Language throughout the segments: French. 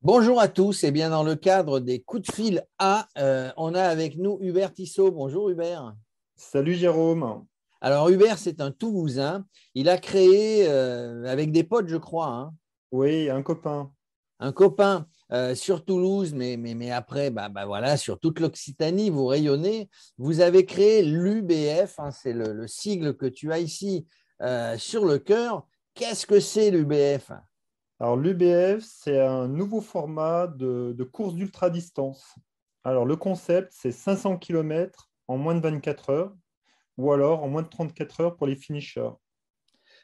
Bonjour à tous. Et bien, dans le cadre des coups de fil A, on a avec nous Hubert Tissot. Bonjour Hubert. Salut Jérôme. Alors Hubert, c'est un Toulousain. Il a créé, avec des potes, je crois, Oui, un copain. un copain sur Toulouse, mais après, voilà, sur toute l'Occitanie, vous rayonnez. Vous avez créé l'UBF, c'est le sigle que tu as ici sur le cœur. Qu'est-ce que c'est l'UBF? Alors l'UBF, c'est un nouveau format de course d'ultra-distance. Alors le concept, c'est 500 km en moins de 24 heures ou alors en moins de 34 heures pour les finishers.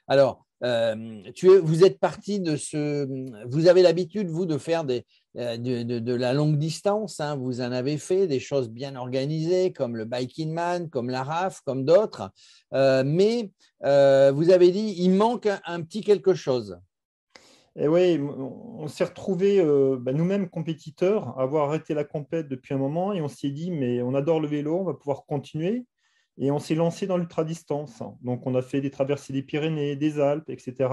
Alors, vous êtes parti de ce. Vous avez l'habitude, vous, de faire de la longue distance. Vous en avez fait des choses bien organisées, comme le Biking Man, comme la RAF, comme d'autres. Mais vous avez dit, il manque un petit quelque chose. Et oui, on s'est retrouvés nous-mêmes compétiteurs, à avoir arrêté la compète depuis un moment et on s'est dit, mais on adore le vélo, on va pouvoir continuer. Et on s'est lancé dans l'ultra-distance. Donc on a fait des traversées des Pyrénées, des Alpes, etc.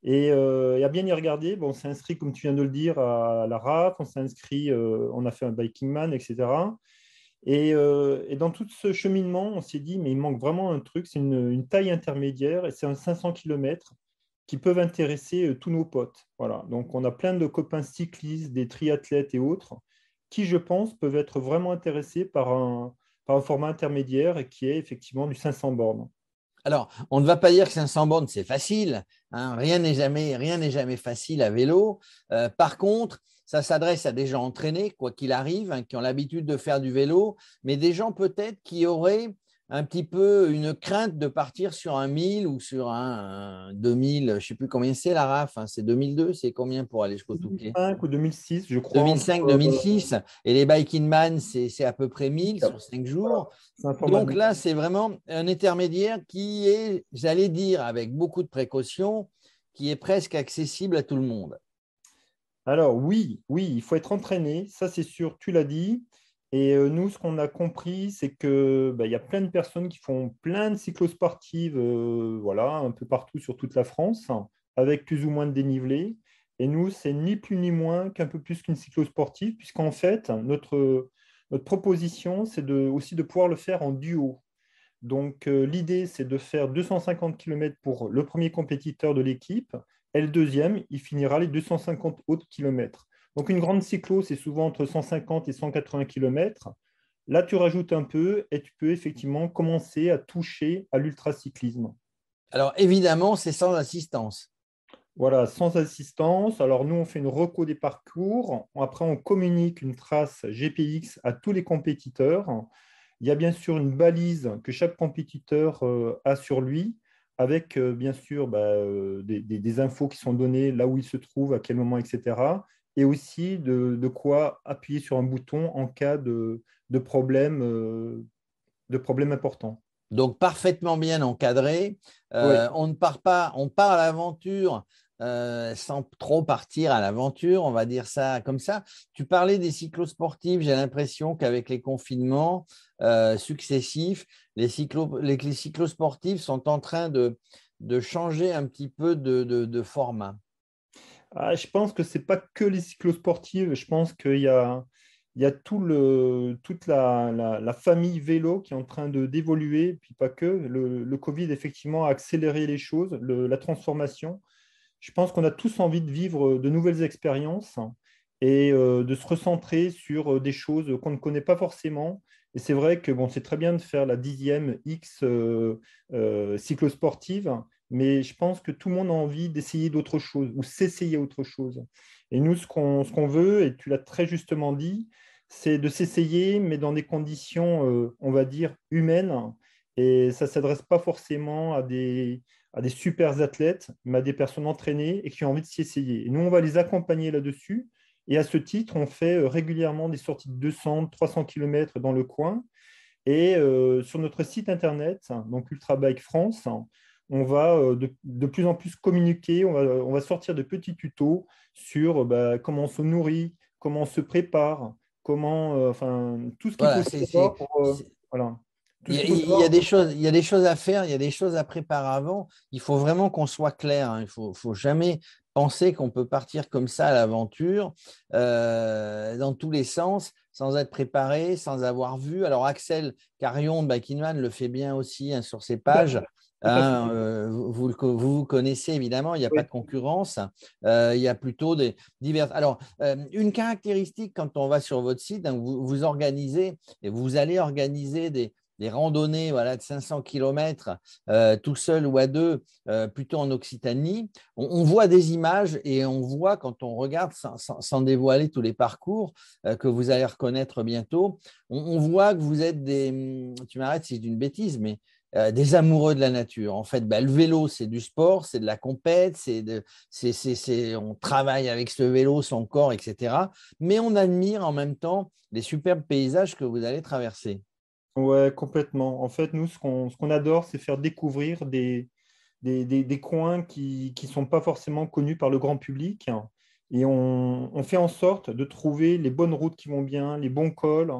Et à bien y regarder, bon, on s'est inscrit, comme tu viens de le dire, à la RAF, on s'est inscrit, on a fait un Biking Man, etc. Et dans tout ce cheminement, on s'est dit, mais il manque vraiment un truc, c'est une taille intermédiaire et c'est un 500 km qui peuvent intéresser tous nos potes. Voilà. Donc on a plein de copains cyclistes, des triathlètes et autres, qui, je pense, peuvent être vraiment intéressés par un format intermédiaire et qui est effectivement du 500 bornes. Alors, on ne va pas dire que 500 bornes, c'est facile. Rien n'est jamais facile à vélo. Par contre, ça s'adresse à des gens entraînés, quoi qu'il arrive, qui ont l'habitude de faire du vélo, mais des gens peut-être qui auraient un petit peu une crainte de partir sur un 1000 ou sur un 2000, je ne sais plus combien c'est la RAF, c'est 2002, c'est combien pour aller jusqu'au Touquet? 2005 ou 2006, je crois, entre 2005-2006, et les Biking Man, c'est à peu près 1000 sur 5 voilà, jours. c'est un format Donc de. là, c'est vraiment un intermédiaire qui est, j'allais dire, avec beaucoup de précautions, qui est presque accessible à tout le monde. Alors oui, oui, il faut être entraîné, ça c'est sûr, tu l'as dit. Et nous, ce qu'on a compris, c'est que il y a plein de personnes qui font plein de cyclosportives, voilà, un peu partout sur toute la France, avec plus ou moins de dénivelé. Et nous, c'est ni plus ni moins qu'un peu plus qu'une cyclosportive, puisqu'en fait, notre proposition, c'est aussi de pouvoir le faire en duo. Donc, l'idée, c'est de faire 250 km pour le premier compétiteur de l'équipe, et le deuxième, il finira les 250 autres kilomètres. Donc, une grande cyclo, c'est souvent entre 150 et 180 km. Là, tu rajoutes un peu et tu peux effectivement commencer à toucher à l'ultracyclisme. Alors évidemment, c'est sans assistance. Voilà, sans assistance. Alors, nous, on fait une reco des parcours. Après, on communique une trace GPX à tous les compétiteurs. Il y a bien sûr une balise que chaque compétiteur a sur lui, avec bien sûr des infos qui sont données là où il se trouve, à quel moment, etc. Et aussi de quoi appuyer sur un bouton en cas de problème important. Donc parfaitement bien encadré. Oui. On ne part pas, on part à l'aventure sans trop partir à l'aventure, on va dire ça comme ça. Tu parlais des cyclosportifs, j'ai l'impression qu'avec les confinements successifs, les cyclosportifs sont en train de changer un petit peu de format. Ah, je pense que c'est pas que les cyclosportives. Je pense qu'il y a toute la famille vélo qui est en train d'évoluer, puis pas que. Le Covid, effectivement, a accéléré les choses, la transformation. Je pense qu'on a tous envie de vivre de nouvelles expériences et de se recentrer sur des choses qu'on ne connaît pas forcément. Et c'est vrai que bon, c'est très bien de faire la 10e X cyclosportive, mais je pense que tout le monde a envie d'essayer d'autres choses ou s'essayer autre chose. Et nous, ce qu'on veut, et tu l'as très justement dit, c'est de s'essayer, mais dans des conditions, on va dire, humaines. Et ça ne s'adresse pas forcément à des super athlètes, mais à des personnes entraînées et qui ont envie de s'y essayer. Et nous, on va les accompagner là-dessus. Et à ce titre, on fait régulièrement des sorties de 200, 300 km dans le coin. Et sur notre site internet, donc Ultra Bike France, on va de plus en plus communiquer, on va sortir de petits tutos sur comment on se nourrit, comment on se prépare, enfin, tout ce qu'il faut Voilà, savoir voilà, tout il y ce a, qu'il faut il y a savoir. des choses, il y a des choses à faire, il y a des choses à préparer avant. Il faut vraiment qu'on soit clair. Il faut jamais penser qu'on peut partir comme ça à l'aventure, dans tous les sens, sans être préparé, sans avoir vu. Alors, Axel Carion de Backinman le fait bien aussi, hein, sur ses Tout à pages. fait. Tout à fait. Hein, vous connaissez évidemment, il n'y a pas Oui. de concurrence. Il y a plutôt des divers. Alors, une caractéristique quand on va sur votre site, hein, vous organisez et vous allez organiser des randonnées, voilà, de 500 km tout seul ou à deux, plutôt en Occitanie. On voit des images et on voit quand on regarde, sans dévoiler tous les parcours que vous allez reconnaître bientôt, on voit que vous êtes tu m'arrêtes si je dis une bêtise, mais des amoureux de la nature. En fait, le vélo, c'est du sport, c'est de la compète, on travaille avec ce vélo, son corps, etc. Mais on admire en même temps les superbes paysages que vous allez traverser. Ouais, complètement. En fait, nous, ce qu'on adore, c'est faire découvrir des coins qui ne sont pas forcément connus par le grand public. Et on fait en sorte de trouver les bonnes routes qui vont bien, les bons cols.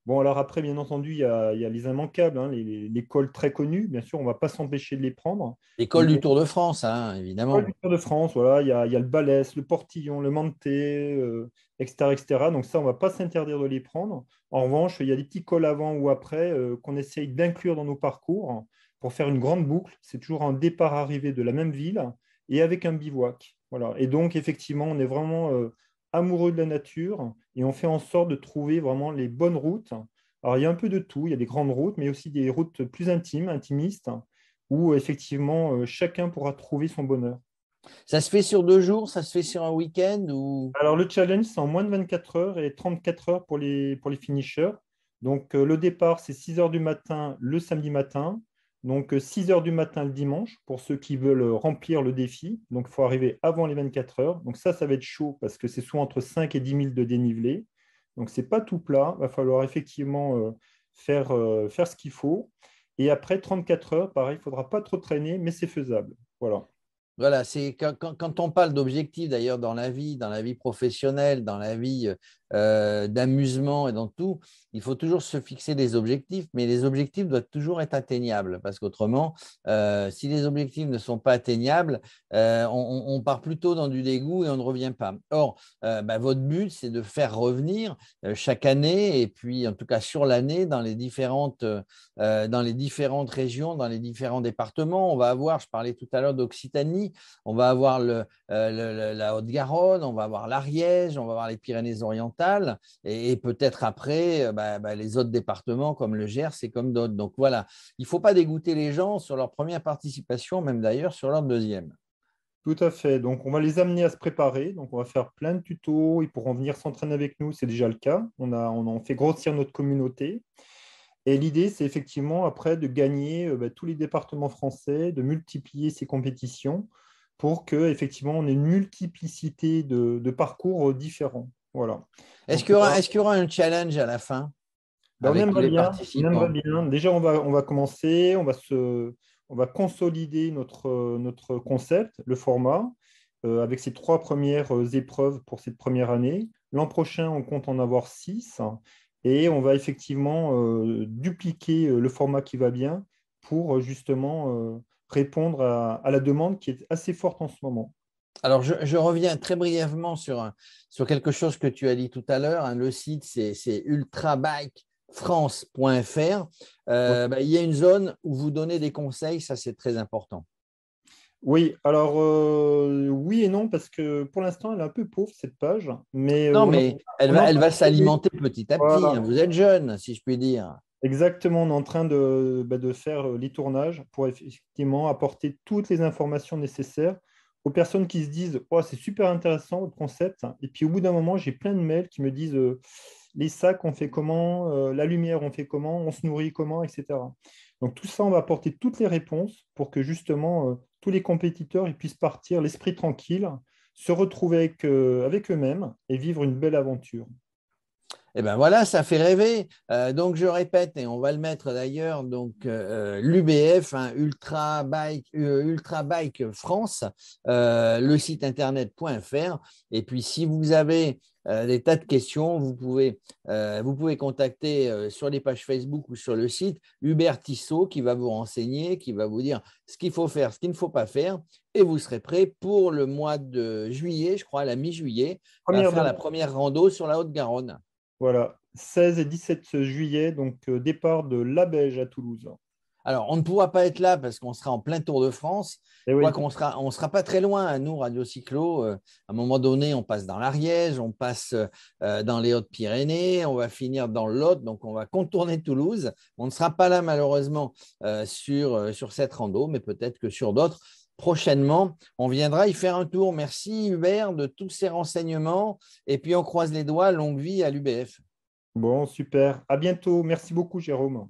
Bon, alors après, bien entendu, il y a les immanquables, hein, les cols très connus. Bien sûr, on ne va pas s'empêcher de les prendre. L'école du Mais Tour de France, hein, l'école évidemment. du Tour de France, voilà, il y a le Balès, le Portillon, le Manté, etc., etc. Donc ça, on ne va pas s'interdire de les prendre. En revanche, il y a des petits cols avant ou après qu'on essaye d'inclure dans nos parcours pour faire une grande boucle. C'est toujours un départ-arrivée de la même ville et avec un bivouac. Voilà. Et donc, effectivement, on est vraiment amoureux de la nature et on fait en sorte de trouver vraiment les bonnes routes. Alors, il y a un peu de tout. Il y a des grandes routes, mais aussi des routes plus intimes, intimistes, où effectivement, chacun pourra trouver son bonheur. Ça se fait sur 2 jours, ça se fait sur un week-end ou… Alors, le challenge, c'est en moins de 24 heures et 34 heures pour les finishers. Donc, le départ, c'est 6 heures du matin le samedi matin. Donc, 6 heures du matin le dimanche pour ceux qui veulent remplir le défi. Donc, il faut arriver avant les 24 heures. Donc, ça va être chaud parce que c'est souvent entre 5 et 10 000 de dénivelé. Donc, ce n'est pas tout plat. Il va falloir effectivement faire ce qu'il faut. Et après 34 heures, pareil, il ne faudra pas trop traîner, mais c'est faisable. Voilà. Voilà, c'est quand on parle d'objectifs d'ailleurs dans la vie professionnelle, dans la vie d'amusement et dans tout, il faut toujours se fixer des objectifs, mais les objectifs doivent toujours être atteignables parce qu'autrement, si les objectifs ne sont pas atteignables, on part plutôt dans du dégoût et on ne revient pas. Or, votre but, c'est de faire revenir chaque année et puis en tout cas sur l'année dans les différentes régions, dans les différents départements. On va avoir, je parlais tout à l'heure d'Occitanie, on va avoir la Haute-Garonne, on va avoir l'Ariège, on va avoir les Pyrénées-Orientales et peut-être après les autres départements comme le Gers et comme d'autres. Donc voilà, il ne faut pas dégoûter les gens sur leur première participation, même d'ailleurs sur leur deuxième. Tout à fait. Donc, on va les amener à se préparer. Donc, on va faire plein de tutos. Ils pourront venir s'entraîner avec nous. C'est déjà le cas. On en fait grossir notre communauté. Et l'idée, c'est effectivement après de gagner tous les départements français, de multiplier ces compétitions pour que effectivement on ait une multiplicité de parcours différents. Voilà. Est-ce Donc, qu'il y aura, est-ce qu'il y aura un challenge à la fin on avec tous aimerait les bien, on aimerait participants? bien. Déjà, on va commencer, on va consolider notre concept, le format, avec ces 3 premières épreuves pour cette première année. L'an prochain, on compte en avoir 6 et on va effectivement dupliquer le format qui va bien pour justement répondre à la demande qui est assez forte en ce moment. Alors, je reviens très brièvement sur quelque chose que tu as dit tout à l'heure, hein. Le site, c'est ultrabikefrance.fr. Il y a une zone où vous donnez des conseils, ça c'est très important. Oui, alors oui et non, parce que pour l'instant, elle est un peu pauvre, cette page, mais Non, mais on est en elle train va de trouver. s'alimenter petit à petit, hein. Voilà, Vous êtes jeune, si je puis dire. exactement, on est en train de faire les tournages pour effectivement apporter toutes les informations nécessaires aux personnes qui se disent oh, c'est super intéressant votre concept. Et puis au bout d'un moment, j'ai plein de mails qui me disent les sacs, on fait comment, la lumière, on fait comment, on se nourrit comment, etc. Donc tout ça, on va apporter toutes les réponses pour que justement tous les compétiteurs ils puissent partir l'esprit tranquille, se retrouver avec eux-mêmes et vivre une belle aventure. Eh ben voilà, ça fait rêver. Donc je répète, et on va le mettre d'ailleurs, donc l'UBF, hein, Ultra Bike France, le site internet.fr. Et puis si vous avez des tas de questions. Vous pouvez contacter sur les pages Facebook ou sur le site Hubert Tissot qui va vous renseigner, qui va vous dire ce qu'il faut faire, ce qu'il ne faut pas faire. Et vous serez prêt pour le mois de juillet, je crois, à la mi-juillet, à Première faire la date. première rando sur la Haute-Garonne. Voilà, 16 et 17 juillet, donc départ de Labège à Toulouse. Alors, on ne pourra pas être là parce qu'on sera en plein Tour de France. Et Je crois oui, qu'on sera pas très loin, hein, nous, Radio Cyclo. À un moment donné, on passe dans l'Ariège, on passe dans les Hautes-Pyrénées, on va finir dans le Lot, donc on va contourner Toulouse. On ne sera pas là, malheureusement, sur cette rando, mais peut-être que sur d'autres. Prochainement, on viendra y faire un tour. Merci Hubert de tous ces renseignements. Et puis, on croise les doigts. Longue vie à l'UBF. bon, super. À bientôt. Merci beaucoup, Jérôme.